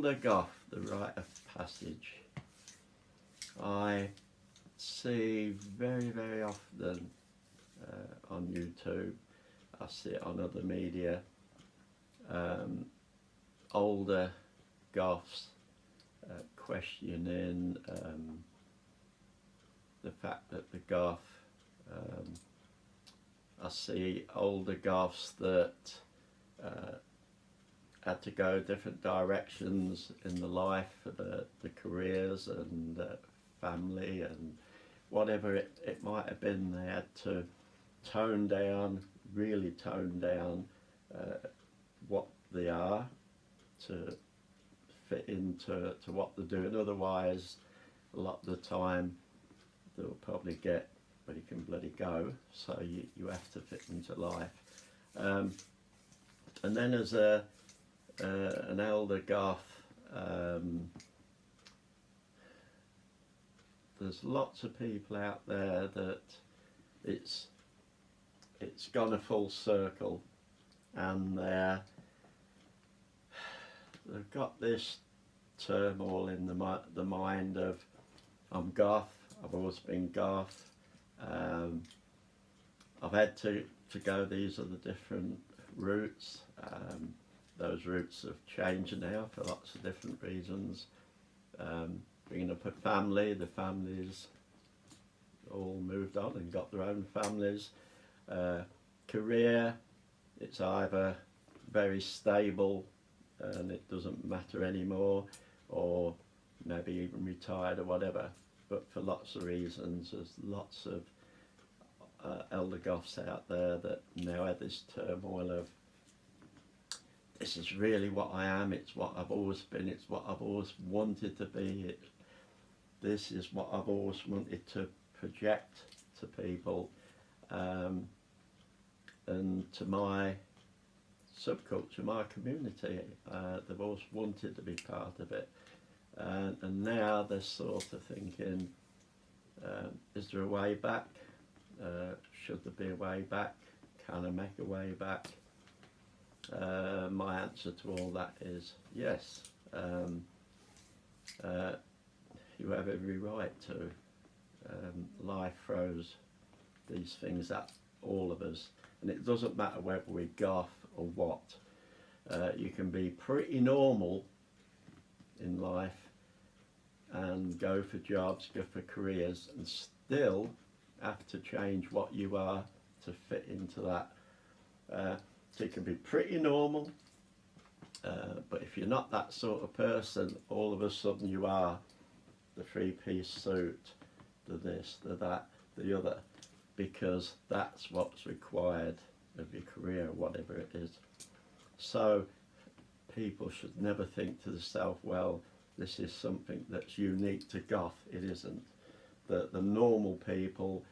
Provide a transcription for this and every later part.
Elder Goth, the rite of passage, I see very, very often on YouTube. I see it on other media. Older Goths questioning the fact that the Goth, I see older Goths that had to go different directions in the life, the careers and family and whatever it might have been. They had to tone down, really tone down what they are to fit into what they're doing. Otherwise, a lot of the time they'll probably get, well, you can bloody go, so you have to fit into life. And then as an elder Goth, there's lots of people out there that it's gone a full circle, and they've got this turmoil in the mind of, I'm Goth, I've always been Goth, I've had to go these are the different routes. Those routes have changed now for lots of different reasons. Bringing up a family, the families all moved on and got their own families. Career, it's either very stable and it doesn't matter anymore, or maybe even retired or whatever. But for lots of reasons, there's lots of elder Goths out there that now have this turmoil of, this is really what I am, it's what I've always been, it's what I've always wanted to be, this is what I've always wanted to project to people, and to my subculture, my community. They've always wanted to be part of it, and now they're sort of thinking, is there a way back? Should there be a way back? Can I make a way back? My answer to all that is yes. You have every right to. Life throws these things at all of us, and it doesn't matter whether we're Goth or what. You can be pretty normal in life and go for jobs, go for careers, and still have to change what you are to fit into that. So you can be pretty normal, but if you're not that sort of person, all of a sudden you are the three-piece suit, the this, the that, the other, because that's what's required of your career, whatever it is. So people should never think to themselves, well, this is something that's unique to Goth. It isn't. The normal people,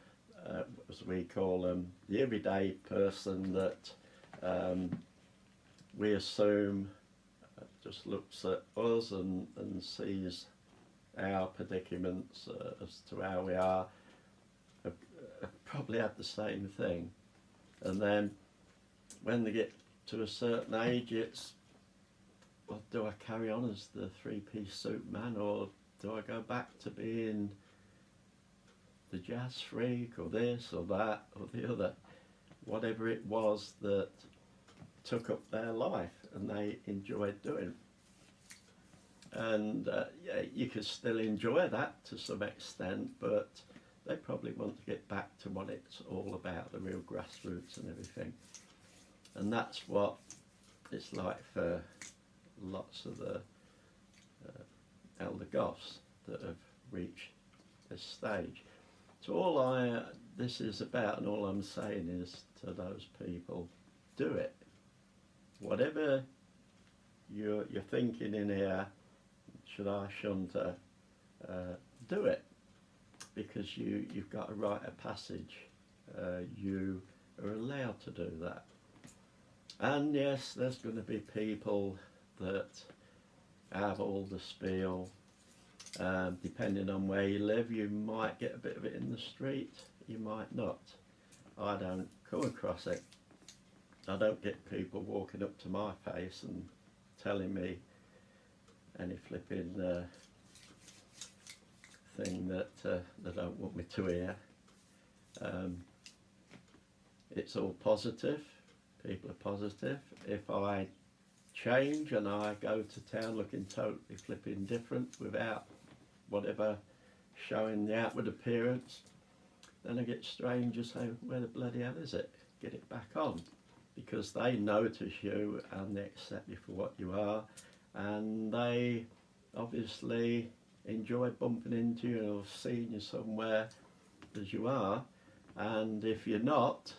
as we call them, the everyday person that we assume just looks at us and sees our predicaments as to how we are, have probably had the same thing. And then when they get to a certain age, it's, well, do I carry on as the three-piece suit man, or do I go back to being the jazz freak, or this or that or the other, whatever it was that took up their life and they enjoyed doing. And yeah, you could still enjoy that to some extent, but they probably want to get back to what it's all about, the real grassroots and everything. And that's what it's like for lots of the elder Goths that have reached this stage. So all this is about, and all I'm saying is to those people, do it. Whatever you're thinking in here, should I, shouldn't I, do it, because you've got a rite of passage. You are allowed to do that. And yes, there's going to be people that have all the spiel. Depending on where you live, you might get a bit of it in the street, you might not. I don't come across it. I don't get people walking up to my face and telling me any flipping thing that they don't want me to hear. It's all positive. People are positive. If I change and I go to town looking totally flipping different without whatever showing the outward appearance, then I get strangers saying, where the bloody hell is it? Get it back on. Because they notice you and they accept you for what you are, and they obviously enjoy bumping into you or seeing you somewhere as you are, and if you're not,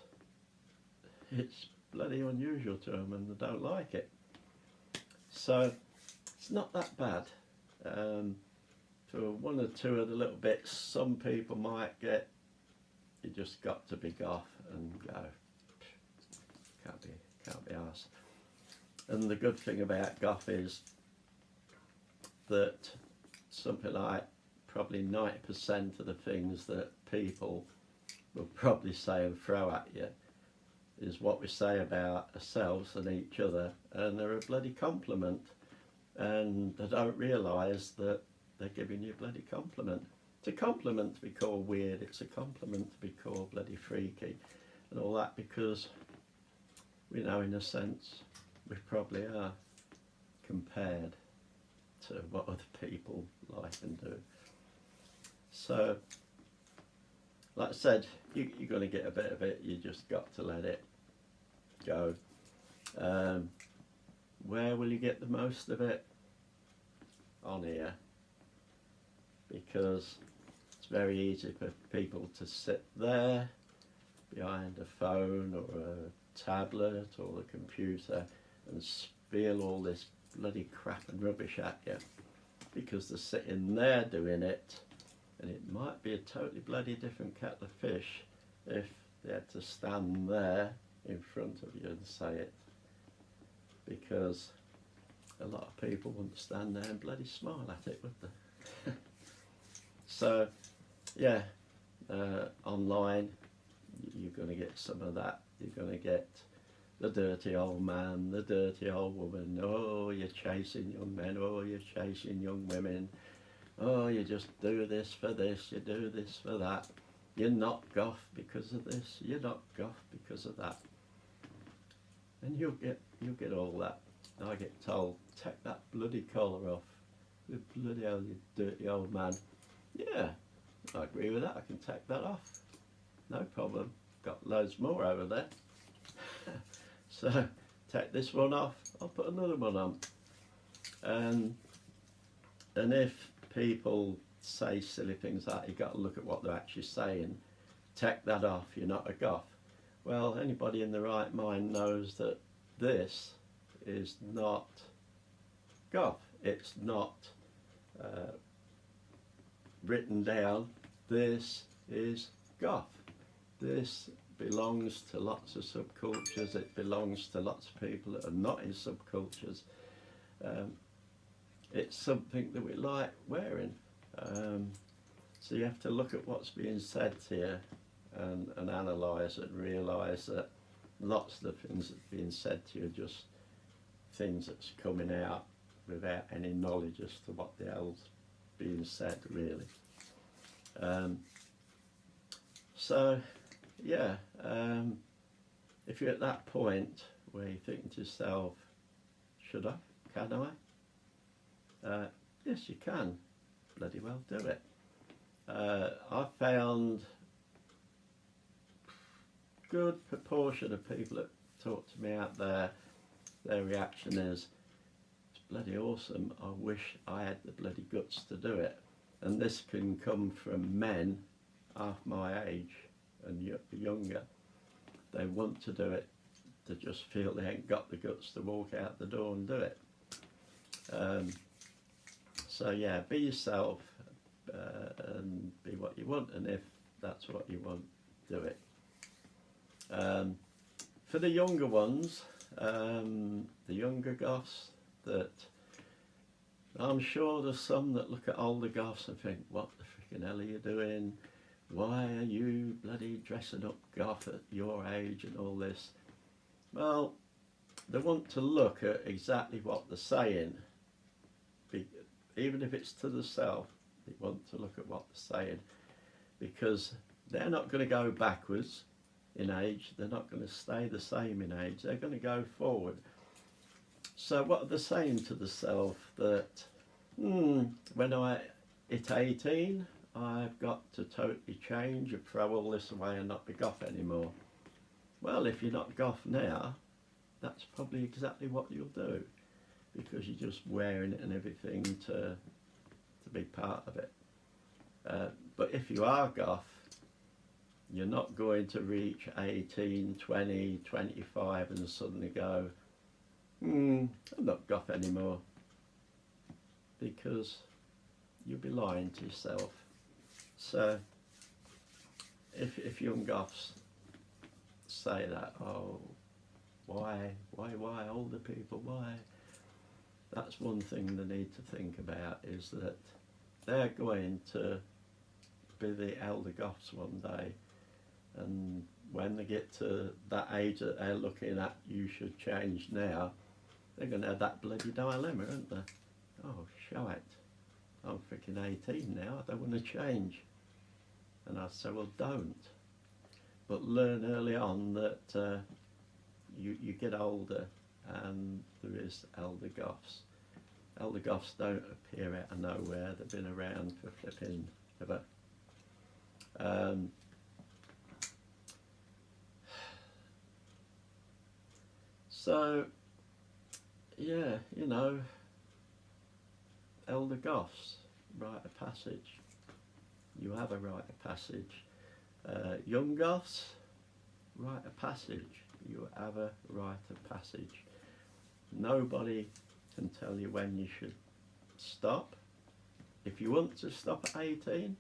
it's bloody unusual to them and they don't like it. So it's not that bad. For one or two of the little bits, some people might get, you just got to be goth and go, can't be arsed. And the good thing about goth is that something like probably 90% of the things that people will probably say and throw at you is what we say about ourselves and each other, and they're a bloody compliment, and they don't realise that they're giving you a bloody compliment. It's a compliment to be called weird, it's a compliment to be called bloody freaky and all that, because we know in a sense we probably are compared to what other people like and do. So like I said, you're going to get a bit of it, you just got to let it go. Where will you get the most of it? On here. Because it's very easy for people to sit there behind a phone or a tablet or a computer and spill all this bloody crap and rubbish at you, because they're sitting there doing it, and it might be a totally bloody different kettle of fish if they had to stand there in front of you and say it, because a lot of people wouldn't stand there and bloody smile at it, would they? So yeah, online you're going to get some of that. You're going to get the dirty old man, the dirty old woman, oh you're chasing young men, oh you're chasing young women, oh you just do this for this, you do this for that, you're not goth because of this, you're not goth because of that. And you'll get all that. I get told, take that bloody collar off. The bloody hell, you dirty old man. Yeah, I agree with that, I can take that off. No problem. Got loads more over there. So, take this one off, I'll put another one on. And if people say silly things like, you've got to look at what they're actually saying, take that off, you're not a goth. Well, anybody in the right mind knows that this is not goth. It's not written down. This is goth. This belongs to lots of subcultures. It belongs to lots of people that are not in subcultures. It's something that we like wearing. So you have to look at what's being said here and analyse it and realise that lots of the things that's being said to you are just things that's coming out without any knowledge as to what the hell's being said, really. So yeah, if you're at that point where you're thinking to yourself, should I? Can I? Yes, you can. Bloody well do it. I found good proportion of people that talk to me out there, their reaction is, it's bloody awesome, I wish I had the bloody guts to do it. And this can come from men half my age and younger. They want to do it, they just feel they ain't got the guts to walk out the door and do it. So yeah, be yourself and be what you want, and if that's what you want, do it. For the younger ones, the younger goths, that I'm sure there's some that look at older goths and think, what the freaking hell are you doing? Why are you bloody dressing up goth at your age and all this? Well, they want to look at exactly what they're saying, even if it's to the self, you want to look at what they're saying, because they're not going to go backwards in age, they're not going to stay the same in age, they're going to go forward. So what are they saying to the self? That when I hit 18, I've got to totally change and throw all this away and not be goth anymore. Well, if you're not goth now, that's probably exactly what you'll do, because you're just wearing it and everything to be part of it. But if you are goth, you're not going to reach 18, 20, 25 and suddenly go, I'm not goth anymore, because you'll be lying to yourself. So if young goths say that, oh, why older people, why? That's one thing they need to think about, is that they're going to be the elder goths one day, and when they get to that age that they're looking at, you should change now, they're going to have that bloody dilemma, aren't they? Oh, shite, I'm freaking 18 now, I don't want to change. And I say, well, don't. But learn early on that you get older and there is elder goths. Elder goths don't appear out of nowhere, they've been around for flipping ever. So, yeah, you know, elder goths, rite of passage. You have a rite of passage. Young goths, rite of passage. You have a rite of passage. Nobody can tell you when you should stop. If you want to stop at 18,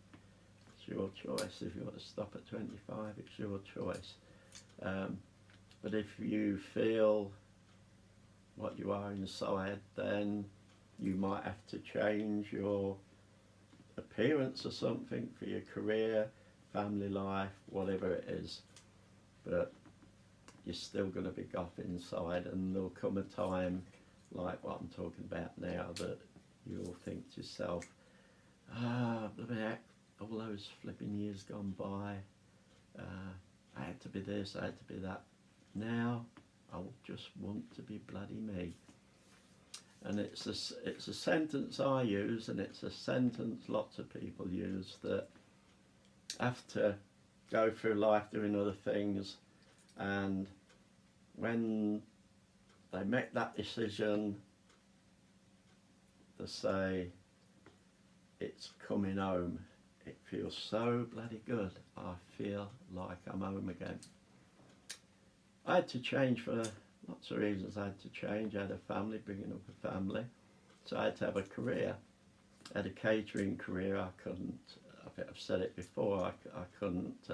it's your choice. If you want to stop at 25, it's your choice. But if you feel what you are inside, then you might have to change your appearance or something for your career, family life, whatever it is. But you're still going to be goth inside, and there'll come a time like what I'm talking about now that you'll think to yourself, bloody heck, all those flipping years gone by, I had to be this, I had to be that. Now I just want to be bloody me. And it's a sentence I use, and it's a sentence lots of people use, that have to go through life doing other things, and when they make that decision, they say, it's coming home. It feels so bloody good. I feel like I'm home again. I had to change for lots of reasons. I had to change. I had a family, bringing up a family, so I had to have a career. I had a catering career. I couldn't, I think I've said it before, I couldn't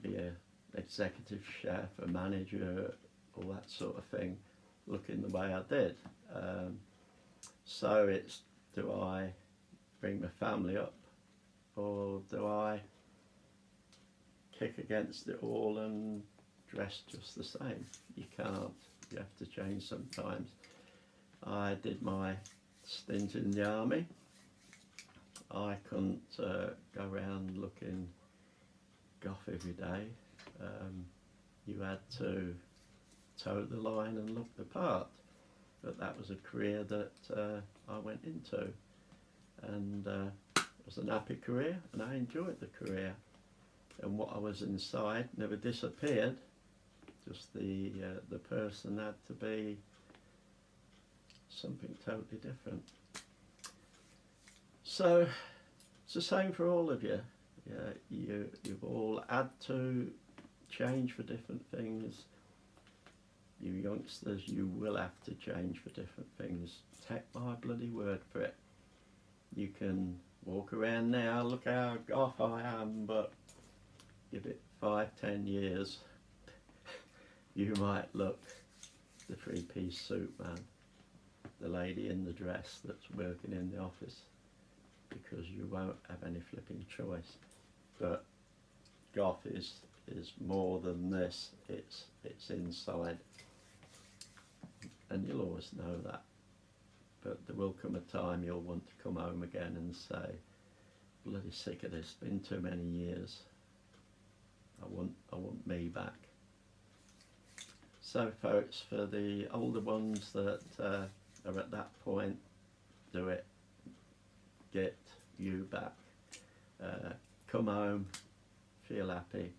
be an executive chef, a manager, all that sort of thing, looking the way I did. So it's, do I bring my family up, or do I kick against it all and dress just the same? You can't. You have to change sometimes. I did my stint in the army. I couldn't go around looking goth every day. You had to toe the line and look the part. But that was a career that I went into, and it was an happy career, and I enjoyed the career. And what I was inside never disappeared. Just the person had to be something totally different. So it's the same for all of you. Yeah, you've all had to change for different things. You youngsters, you will have to change for different things. Take my bloody word for it. You can walk around now, look how goth I am, but give it 5-10 years, you might look the three-piece suit man, the lady in the dress that's working in the office, because you won't have any flipping choice. But goth is more than this. It's inside, and you'll always know that. but there will come a time you'll want to come home again and say, bloody sick of this, been too many years, I want me back. So folks, for the older ones that are at that point, do it. Get you back. Come home, feel happy,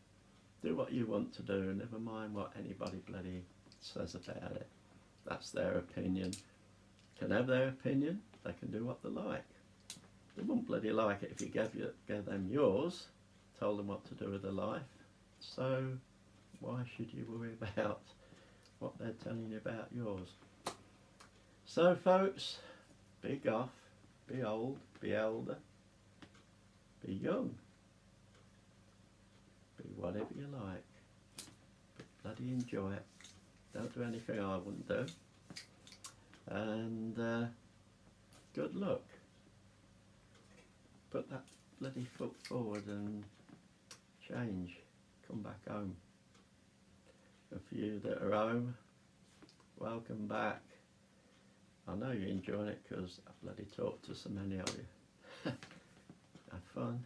do what you want to do, never mind what anybody bloody says about it. That's their opinion. Can have their opinion, they can do what they like. They wouldn't bloody like it if you gave them yours, told them what to do with their life. So why should you worry about what they're telling you about yours? So folks, be goth, be old, be elder, be young, be whatever you like, but bloody enjoy it. Don't do anything I wouldn't do, and good luck. Put that bloody foot forward and change, come back home. And for you that are home, welcome back. I know you're enjoying it because I bloody talked to so many of you. Have fun.